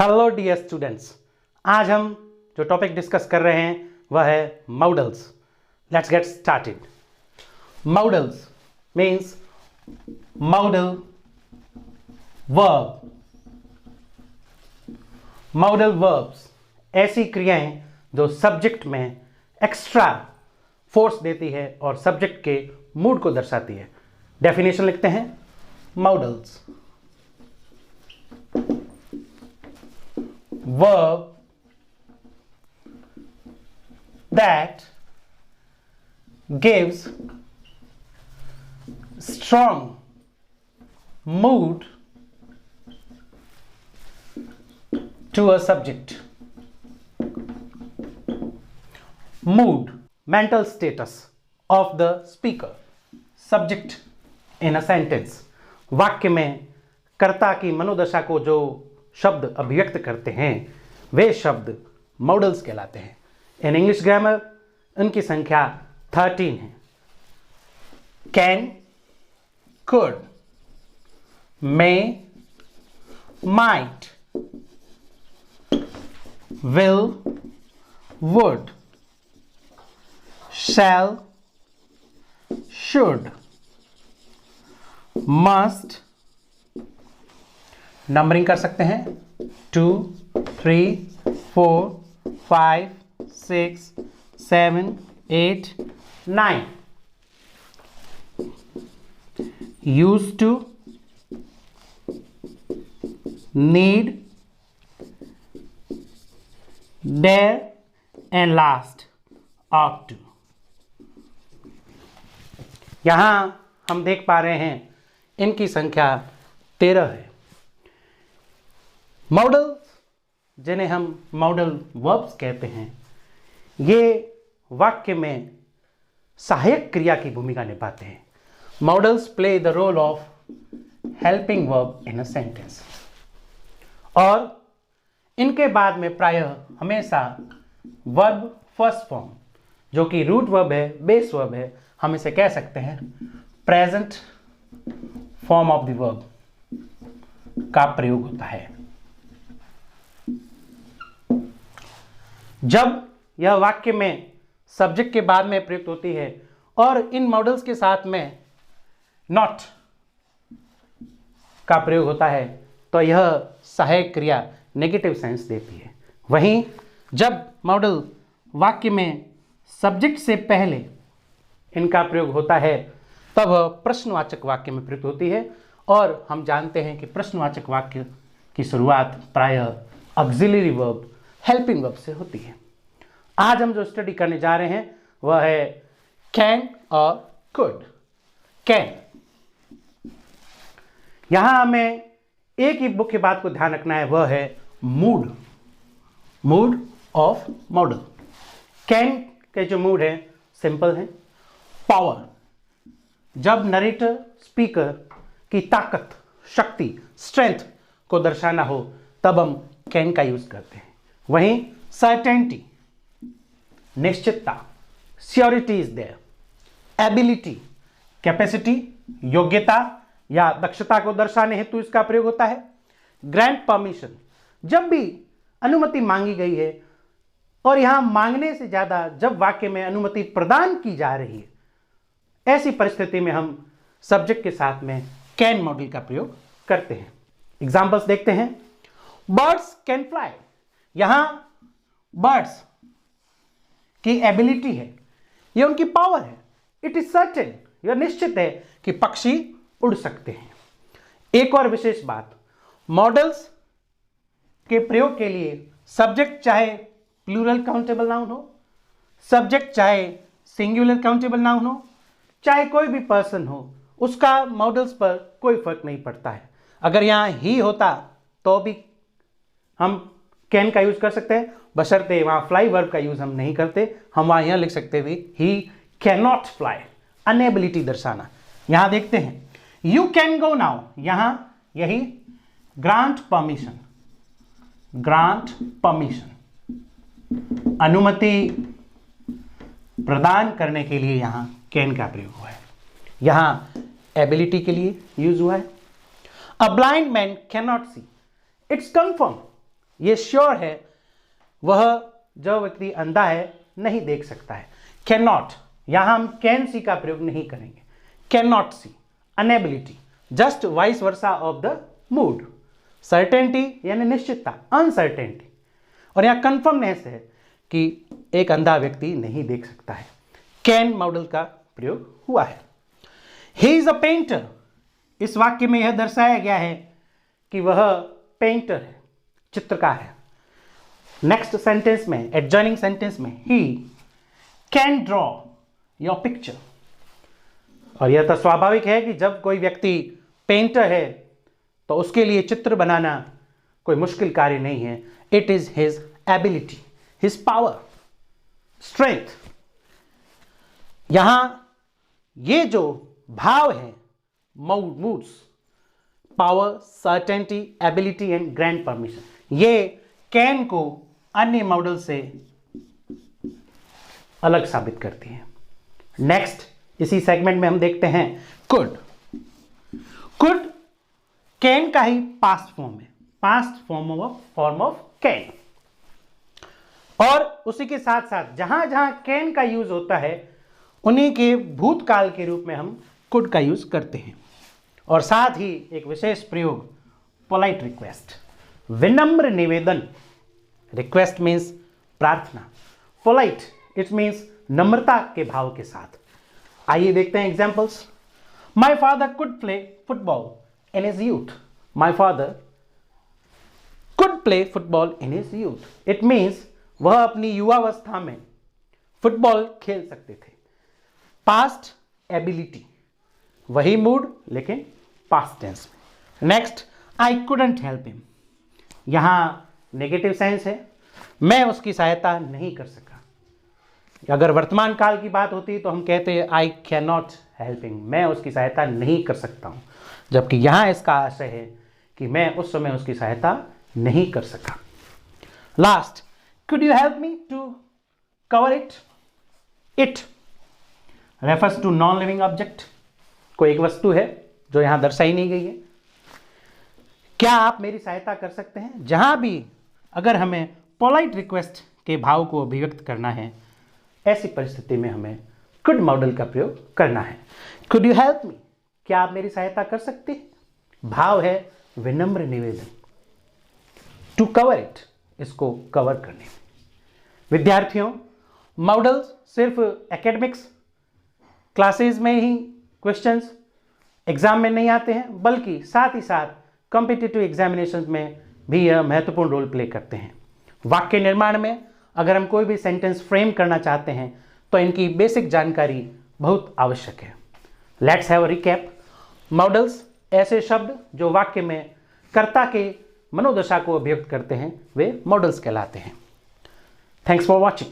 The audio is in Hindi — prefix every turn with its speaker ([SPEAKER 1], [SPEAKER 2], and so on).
[SPEAKER 1] हेलो डियर स्टूडेंट्स, आज हम जो टॉपिक डिस्कस कर रहे हैं वह है models. Let's get started. Models means modal verb. Modal verbs ऐसी क्रियाएं जो सब्जेक्ट में एक्स्ट्रा फोर्स देती है और सब्जेक्ट के मूड को दर्शाती है। डेफिनेशन लिखते हैं। Models verb that gives strong mood to a subject. Mood, mental status of the speaker. Subject in a sentence. वाक्य में कर्ता की मनोदशा को जो शब्द अभिव्यक्त करते हैं वे शब्द मॉडल्स कहलाते हैं। इन इंग्लिश ग्रामर उनकी संख्या 13 है। Can, could, may, might, will, would, shall, should, must. Numbering कर सकते हैं 2, 3, 4, 5, 6, 7, 8, 9। Used to, need, dare and last, ought to। यहां हम देख पा रहे हैं इनकी संख्या 13 है। मॉडल्स जिन्हें हम मॉडल वर्ब्स कहते हैं ये वाक्य में सहायक क्रिया की भूमिका निभाते हैं। Modals play the role of helping verb in a sentence और इनके बाद में प्रायः हमेशा वर्ब फर्स्ट फॉर्म जो कि रूट वर्ब है, बेस वर्ब है, हम इसे कह सकते हैं present form of the verb का प्रयोग होता है। जब यह वाक्य में सब्जेक्ट के बाद में प्रयुक्त होती है और इन मॉडल्स के साथ में नॉट का प्रयोग होता है तो यह सहायक क्रिया नेगेटिव सेंस देती है। वहीं जब मॉडल वाक्य में सब्जेक्ट से पहले इनका प्रयोग होता है तब प्रश्नवाचक वाक्य में प्रयुक्त होती है और हम जानते हैं कि प्रश्नवाचक वाक्य की शुरुआत प्रायः ऑक्सिलरी वर्ब, हेल्पिंग वर्ब से होती है। आज हम जो स्टडी करने जा रहे हैं वह है कैन और कुड। कैन, यहां हमें एक ही मुख्य बात को ध्यान रखना है, वह है mood, mood off model. Can के जो मूड है सिंपल है। पावर, जब नरेटर स्पीकर की ताकत, शक्ति, स्ट्रेंथ को दर्शाना हो तब हम कैन का यूज करते हैं। वहीं सर्टेनिटी, निश्चितता, surety is there. Ability, capacity, योग्यता या दक्षता को दर्शाने हेतु इसका प्रयोग होता है। ग्रांट परमिशन, जब भी अनुमति मांगी गई है और यहां मांगने से ज्यादा जब वाक्य में अनुमति प्रदान की जा रही है ऐसी परिस्थिति में हम सब्जेक्ट के साथ में कैन मॉडल का प्रयोग करते हैं। एग्जांपल्स देखते हैं। बर्ड्स कैन फ्लाई, यहां बर्ड्स की एबिलिटी है, यह उनकी पावर है। इट इज सर्टेन, यह निश्चित है कि पक्षी उड़ सकते हैं। एक और विशेष बात, मॉडल्स के प्रयोग के लिए सब्जेक्ट चाहे प्लूरल काउंटेबल नाउन हो, सब्जेक्ट चाहे सिंगुलर काउंटेबल नाउन हो, चाहे कोई भी पर्सन हो, उसका मॉडल्स पर कोई फर्क नहीं पड़ता है। अगर यहां ही होता तो भी हम कैन का यूज कर सकते हैं, बशर्ते वहां फ्लाई वर्ब का यूज हम नहीं करते। हम वहां यह लिख सकते थे ही कैन नॉट फ्लाई, अनएबिलिटी दर्शाना। यहां देखते हैं यू कैन गो नाउ, यहां यही ग्रांट परमिशन, ग्रांट परमिशन, अनुमति प्रदान करने के लिए यहां कैन का प्रयोग हुआ है। यहां एबिलिटी के लिए यूज हुआ है। A blind man can not see, it's confirm, ये श्योर है, वह जो व्यक्ति अंधा है नहीं देख सकता है। कैन नॉट, यहां हम कैन सी का प्रयोग नहीं करेंगे। Can not see, unability, just vice versa of the mood. Certainty यानी निश्चितता, अनसर्टेनिटी, और यहां कंफर्मनेस है कि एक अंधा व्यक्ति नहीं देख सकता है। कैन मॉडल का प्रयोग हुआ है। ही इज अ पेंटर, इस वाक्य में यह दर्शाया गया है कि वह पेंटर है, चित्रकार है। नेक्स्ट सेंटेंस में, एडजॉइनिंग सेंटेंस में, he can draw your picture, और यह तो स्वाभाविक है कि जब कोई व्यक्ति पेंटर है तो उसके लिए चित्र बनाना कोई मुश्किल कार्य नहीं है। It is his ability, his power, strength. यहां ये जो भाव है, moods, power, certainty, ability and grand permission, ये कैन को अन्य मॉडल से अलग साबित करती है। नेक्स्ट इसी सेगमेंट में हम देखते हैं कुड। कुड कैन का ही पास्ट फॉर्म है, पास्ट फॉर्म ऑफ कैन, और उसी के साथ साथ जहां जहां कैन का यूज होता है उन्हीं के भूतकाल के रूप में हम कुड का यूज करते हैं। और साथ ही एक विशेष प्रयोग, पोलाइट रिक्वेस्ट, विनम्र निवेदन। रिक्वेस्ट मीन्स प्रार्थना, पोलाइट इट मीन्स नम्रता के भाव के साथ। आइए देखते हैं examples. My father could play football in his youth. My father could play football in his youth, it means वह अपनी युवावस्था में फुटबॉल खेल सकते थे। पास्ट एबिलिटी, वही मूड लेकिन पास्ट टेंस में। Next, I couldn't help him, यहां नेगेटिव सेंस है, मैं उसकी सहायता नहीं कर सका। अगर वर्तमान काल की बात होती तो हम कहते हैं I can not help him, मैं उसकी सहायता नहीं कर सकता हूं, जबकि यहां इसका आशय है कि मैं उस समय उसकी सहायता नहीं कर सका। Last, could you help me to cover it? It refers to non-living object, कोई एक वस्तु है जो यहां दर्शाई नहीं गई है। क्या आप मेरी सहायता कर सकते हैं? जहां भी अगर हमें पोलाइट रिक्वेस्ट के भाव को अभिव्यक्त करना है, ऐसी परिस्थिति में हमें could मॉडल का प्रयोग करना है। Could you help me? क्या आप मेरी सहायता कर सकते हैं? भाव है विनम्र निवेदन। To cover it, इसको कवर करने में। विद्यार्थियों, मॉडल्स सिर्फ एकेडमिक्स क्लासेस में ही क्वेश्चंस एग्जाम में नहीं आते हैं, बल्कि साथ ही साथ कॉम्पिटिटिव एग्जामिनेशंस में भी यह महत्वपूर्ण रोल प्ले करते हैं। वाक्य निर्माण में अगर हम कोई भी सेंटेंस फ्रेम करना चाहते हैं तो इनकी बेसिक जानकारी बहुत आवश्यक है। Let's have a recap. Models ऐसे शब्द जो वाक्य में कर्ता के मनोदशा को अभिव्यक्त करते हैं, वे मॉडल्स कहलाते हैं। Thanks for watching.